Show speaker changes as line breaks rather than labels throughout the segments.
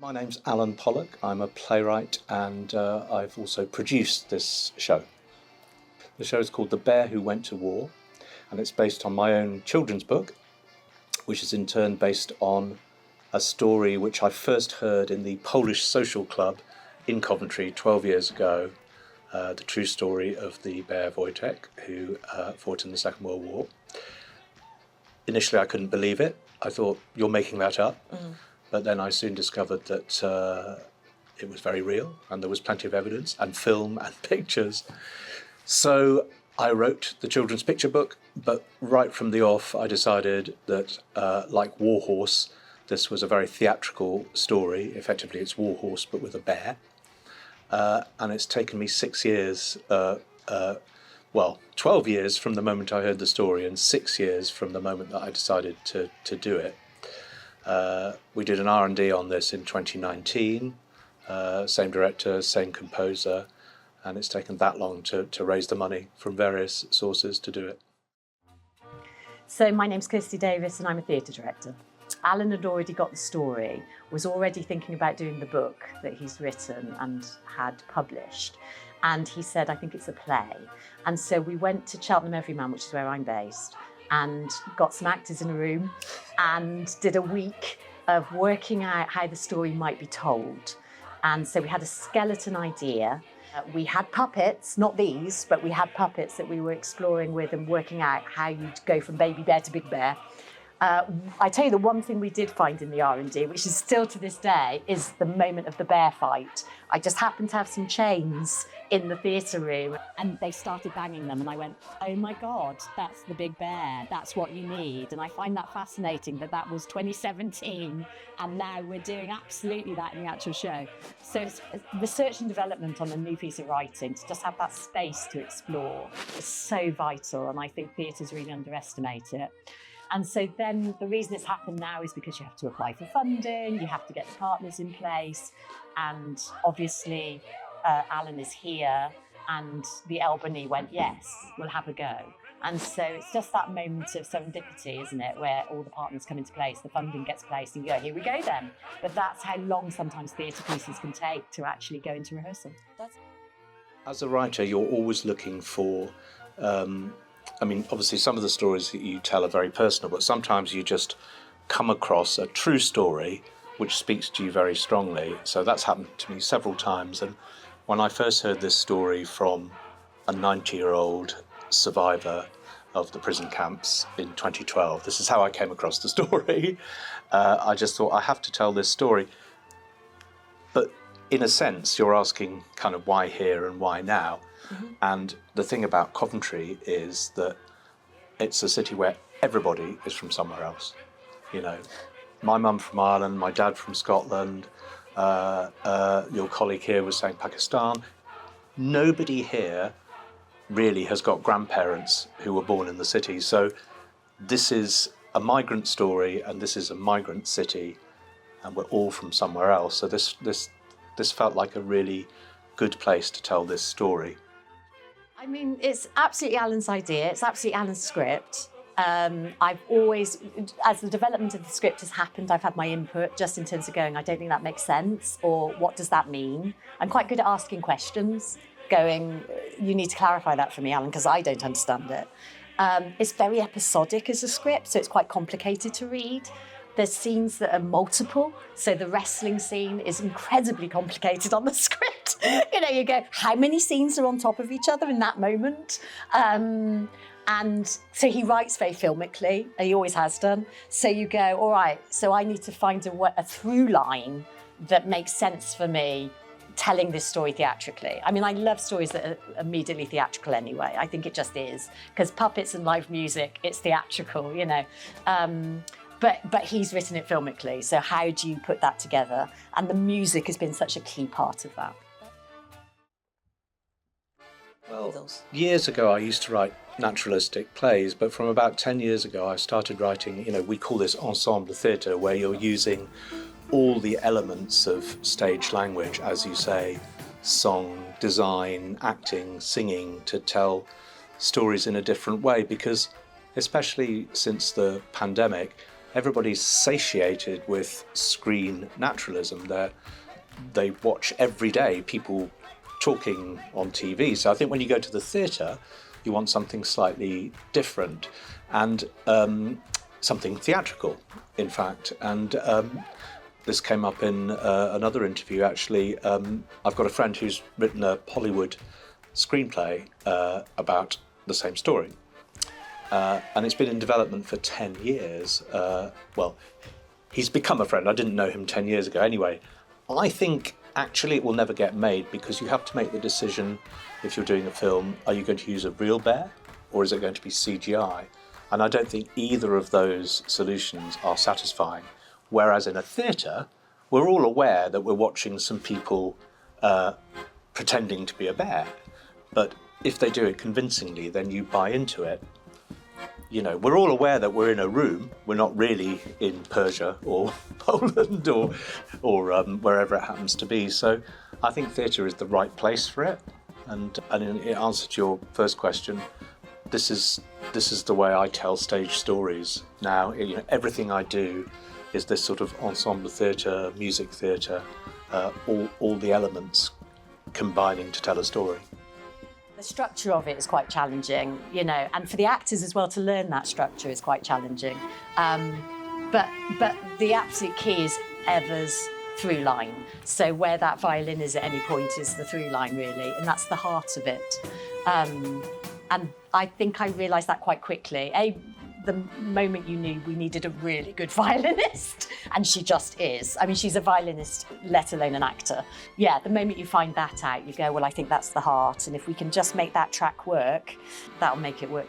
My name's Alan Pollock. I'm a playwright and I've also produced this show. The show is called The Bear Who Went to War, and it's based on my own children's book, which is in turn based on a story which I first heard in the Polish Social Club in Coventry 12 years ago, the true story of the bear Wojtek, who fought in the Second World War. Initially I couldn't believe it. I thought, you're making that up. But then I soon discovered that it was very real and there was plenty of evidence and film and pictures. So I wrote the children's picture book, but right from the off I decided that, like Warhorse, this was a very theatrical story. Effectively it's Warhorse but with a bear. And it's taken me 6 years, 12 years from the moment I heard the story and 6 years from the moment that I decided to do it. We did an R&D on this in 2019, same director, same composer, and it's taken that long to raise the money from various sources to do it.
So my name's Kirstie Davis and I'm a theatre director. Alan had already got the story, was already thinking about doing the book that he's written and had published. And he said, I think it's a play. And so we went to Cheltenham Everyman, which is where I'm based, and got some actors in a room and did a week of working out how the story might be told. And so we had a skeleton idea. We had puppets, not these, but we had puppets that we were exploring with and working out how you'd go from baby bear to big bear. I tell you, the one thing we did find in the R&D, which is still to this day, is the moment of the bear fight. I just happened to have some chains in the theatre room and they started banging them and I went, oh my God, that's the big bear, that's what you need. And I find that fascinating that was 2017 and now we're doing absolutely that in the actual show. So it's research and development on a new piece of writing, to just have that space to explore is so vital, and I think theatres really underestimate it. And so then the reason it's happened now is because you have to apply for funding, you have to get the partners in place, and obviously Alan is here and the Albany went, yes, we'll have a go. And so it's just that moment of serendipity, isn't it, where all the partners come into place, the funding gets placed and you go, here we go then. But that's how long sometimes theatre pieces can take to actually go into rehearsal.
As a writer, you're always looking for obviously some of the stories that you tell are very personal, but sometimes you just come across a true story which speaks to you very strongly. So that's happened to me several times. And when I first heard this story from a 90-year-old survivor of the prison camps in 2012, this is how I came across the story. I just thought, I have to tell this story. But in a sense, you're asking kind of why here and why now? And the thing about Coventry is that it's a city where everybody is from somewhere else. You know, my mum from Ireland, my dad from Scotland, your colleague here was saying Pakistan. Nobody here really has got grandparents who were born in the city. So this is a migrant story and this is a migrant city and we're all from somewhere else. So this felt like a really good place to tell this story.
I mean, it's absolutely Alan's idea. It's absolutely Alan's script. I've always, as the development of the script has happened, I've had my input just in terms of going, I don't think that makes sense, or what does that mean? I'm quite good at asking questions, going, you need to clarify that for me, Alan, because I don't understand it. It's very episodic as a script, so it's quite complicated to read. There's scenes that are multiple, so the wrestling scene is incredibly complicated on the script. You know, you go, how many scenes are on top of each other in that moment? And so he writes very filmically, and he always has done. So you go, all right, so I need to find a through line that makes sense for me telling this story theatrically. I mean, I love stories that are immediately theatrical anyway. I think it just is, because puppets and live music, it's theatrical, you know. But he's written it filmically, so how do you put that together? And the music has been such a key part of that.
Well, years ago I used to write naturalistic plays, but from about 10 years ago I started writing, we call this ensemble theatre, where you're using all the elements of stage language, as you say, song, design, acting, singing, to tell stories in a different way, because especially since the pandemic, everybody's satiated with screen naturalism. They watch every day people talking on TV. So I think when you go to the theatre, you want something slightly different and something theatrical, in fact. And this came up in another interview, actually. I've got a friend who's written a Hollywood screenplay about the same story. And it's been in development for 10 years. Well, he's become a friend. I didn't know him 10 years ago. Anyway, I think actually it will never get made because you have to make the decision, if you're doing a film, are you going to use a real bear or is it going to be CGI? And I don't think either of those solutions are satisfying. Whereas in a theatre, we're all aware that we're watching some people pretending to be a bear. But if they do it convincingly, then you buy into it. You know, we're all aware that we're in a room. We're not really in Persia or Poland or wherever it happens to be. So I think theatre is the right place for it. And in answer to your first question, this is the way I tell stage stories now. You know, everything I do is this sort of ensemble theatre, music theatre, all the elements combining to tell a story.
The structure of it is quite challenging, you know, and for the actors as well to learn that structure is quite challenging. But the absolute key is Eva's through line. So where that violin is at any point is the through line, really, and that's the heart of it. And I think I realised that quite quickly. The moment you knew we needed a really good violinist, and she just is. I mean, she's a violinist, let alone an actor. Yeah, the moment you find that out, you go, well, I think that's the heart, and if we can just make that track work, that'll make it work,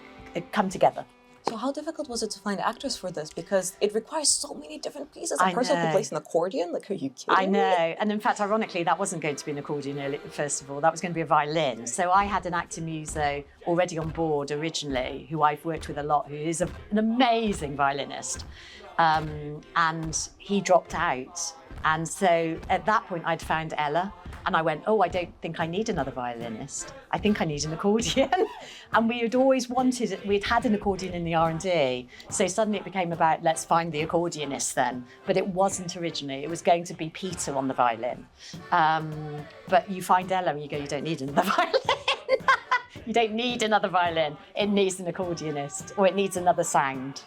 come together.
So how difficult was it to find actors for this? Because it requires so many different pieces. A
I
person who
know.
plays an accordion? Like, are you kidding
I know,
me?
and in fact, ironically, that wasn't going to be an accordion first of all, that was going to be a violin. So I had an actor muso already on board originally, who I've worked with a lot, who is an amazing violinist. And he dropped out. And so at that point, I'd found Ella, and I went, oh, I don't think I need another violinist. I think I need an accordion. And we had always wanted, we'd had an accordion in the R&D. So suddenly it became about, let's find the accordionist then. But it wasn't originally. It was going to be Peter on the violin. But you find Ella and you go, you don't need another violin. You don't need another violin. It needs an accordionist, or it needs another sound.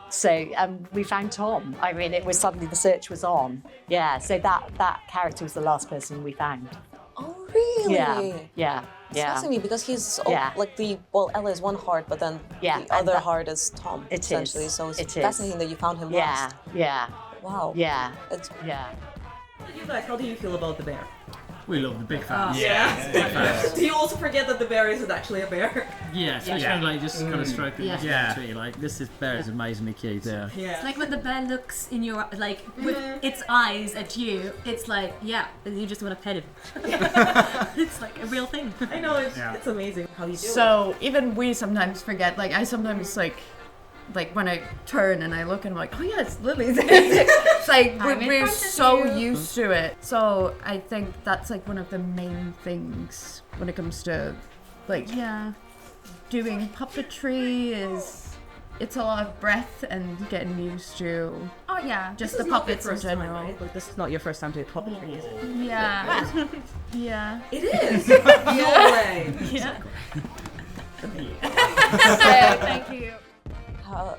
So we found Tom. I mean, it was suddenly the search was on. Yeah, so that character was the last person we found.
Oh, really?
Yeah.
It's fascinating because he's Ella is one heart, but then the other heart is Tom. Essentially. So it's fascinating that you found him last.
Yeah.
Wow.
Yeah.
You guys, how do you feel about the bear?
We love the big fans.
Do you also forget that the bear isn't actually a bear?
Yeah, especially like just kind of stroking the tree. Like this bear is amazingly cute. Yeah.
It's like when the bear looks in your with its eyes at you. It's like you just want to pet it. It's like a real thing.
I know it's amazing how you do it.
So even we sometimes forget. Like I sometimes like when I turn and I look and I'm like, oh yeah, it's Lily. It's like we're so used to it. So I think that's like one of the main things when it comes to doing puppetry is it's a lot of breath and getting used to just the puppets in general.
Time, right? Like, this is not your first time doing puppetry, is it?
Yeah. Yeah.
It is. No way.
Yeah. Thank you.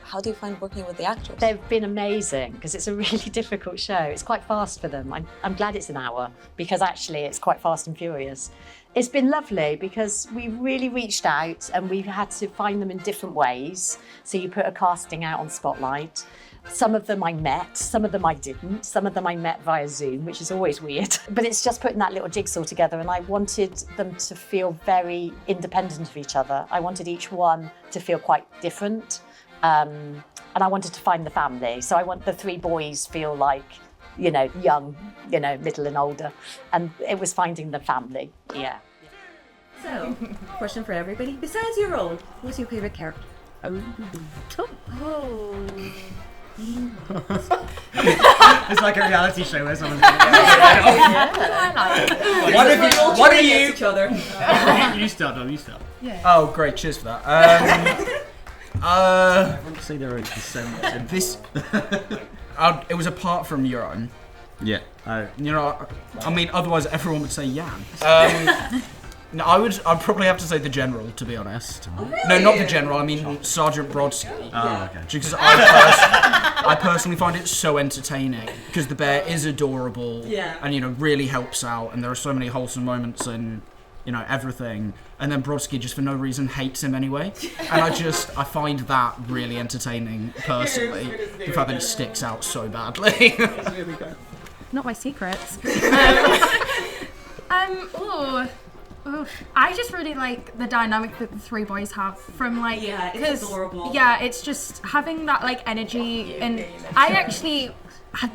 How do you find working with the actors?
They've been amazing because it's a really difficult show. It's quite fast for them. I'm glad it's an hour because actually it's quite fast and furious. It's been lovely because we really reached out and we've had to find them in different ways. So you put a casting out on Spotlight. Some of them I met, some of them I didn't. Some of them I met via Zoom, which is always weird. But it's just putting that little jigsaw together, and I wanted them to feel very independent of each other. I wanted each one to feel quite different. And I wanted to find the family. So I want the three boys feel like, young, middle and older. And it was finding the family, yeah.
So, question for everybody. Besides your own, who's your favorite character?
It's like a reality show where someone's What are you?
Each other.
You start, Dom, you start.
Oh, great, cheers for that.
I want to say there are so much in
this. It was apart from your own.
Yeah.
You know, I mean, otherwise everyone would say Jan. No, I'd probably have to say the General, to be honest.
Oh, really?
No, not the General. I mean Sergeant Brodsky.
Oh, okay.
Because I personally find it so entertaining because the bear is adorable, and you know really helps out, and there are so many wholesome moments and you know everything. And then Brodsky just for no reason hates him anyway, and I find that really entertaining personally. The fact that it sticks out so badly.
Not my secrets. I just really like the dynamic that the three boys have from like
it's adorable.
Yeah, it's just having that like energy, and I actually had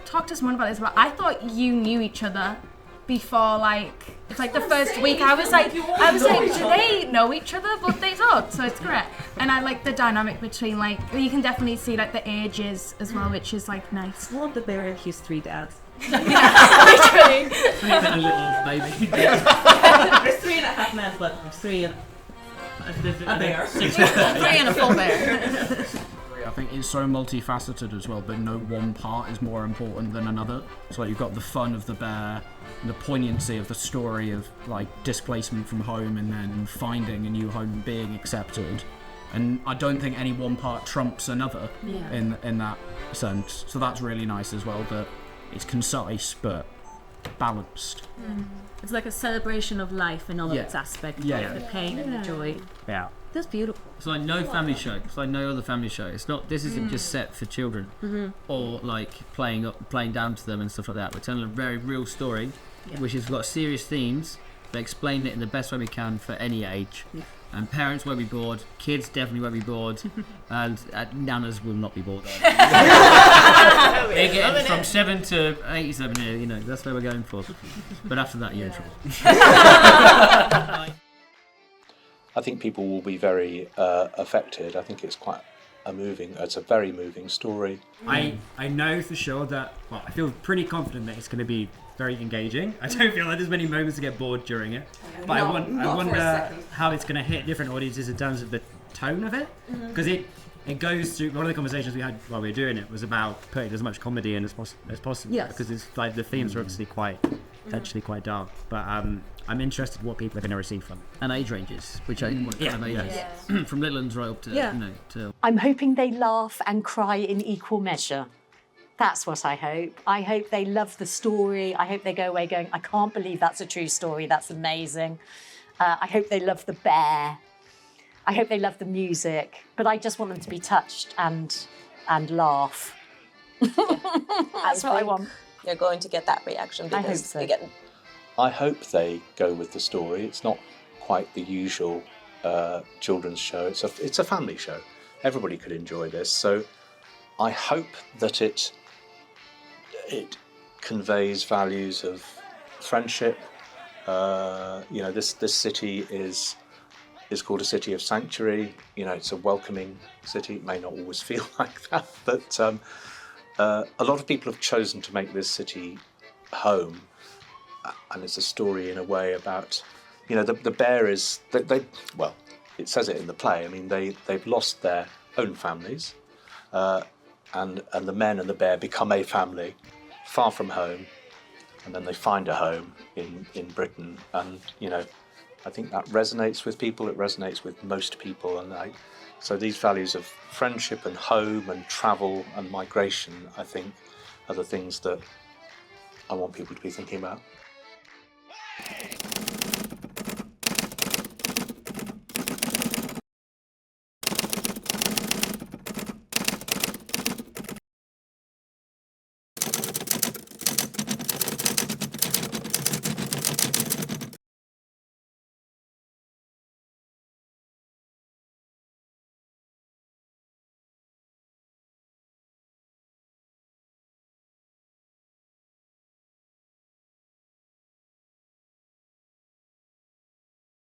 talked to someone about this, but I thought you knew each other before like it's like the first week. I was like, do they know each other? But they don't, so it's great. And I like the dynamic between like you can definitely see like the ages as well, which is like nice.
I love the bear and his three dads.
Literally.
And a little baby.
There's 3.5 men, but 3 and a bear.
3 and a full bear.
I think it's so multifaceted as well, but no one part is more important than another. So like, you've got the fun of the bear, the poignancy of the story of like displacement from home and then finding a new home, being accepted. And I don't think any one part trumps another in that sense. So that's really nice as well, that it's concise but balanced.
It's like a celebration of life in all of its aspects, like the pain and the joy.
Yeah.
That's beautiful.
It's like no family show. It's like no other family show. It's not. This isn't just set for children or like playing down to them and stuff like that. We're telling a very real story, which has got serious themes, but explained it in the best way we can for any age. And parents won't be bored. Kids definitely won't be bored, and nanas will not be bored. They're getting from 7 to 87 here. You know that's where we're going for. But after that, you're in trouble.
I think people will be very affected. I think it's a very moving story.
I know for sure that, well, I feel pretty confident that it's going to be very engaging. I don't feel like there's many moments to get bored during it. But I wonder how it's going to hit different audiences in terms of the tone of it. Because it goes through, one of the conversations we had while we were doing it was about putting as much comedy in as possible.
Yes.
Because it's like the themes are obviously potentially quite dark. But I'm interested in what people are going to receive from it.
And age ranges, which I kind of ages. From little ones right up to, to...
I'm hoping they laugh and cry in equal measure. That's what I hope. I hope they love the story. I hope they go away going, I can't believe that's a true story. That's amazing. I hope they love the bear. I hope they love the music. But I just want them to be touched and laugh. That's what I want.
You're going to get that reaction because
I hope so.
again,
I hope they go with the story. It's not quite the usual children's show. It's a family show. Everybody could enjoy this. So I hope that it conveys values of friendship. This city is called a city of sanctuary. It's a welcoming city. It may not always feel like that, but a lot of people have chosen to make this city home. And it's a story in a way about, the bear is, it says it in the play. I mean, they've lost their own families, and the men and the bear become a family far from home, and then they find a home in Britain. And, I think that resonates with people. It resonates with most people. And so these values of friendship and home and travel and migration, I think, are the things that I want people to be thinking about.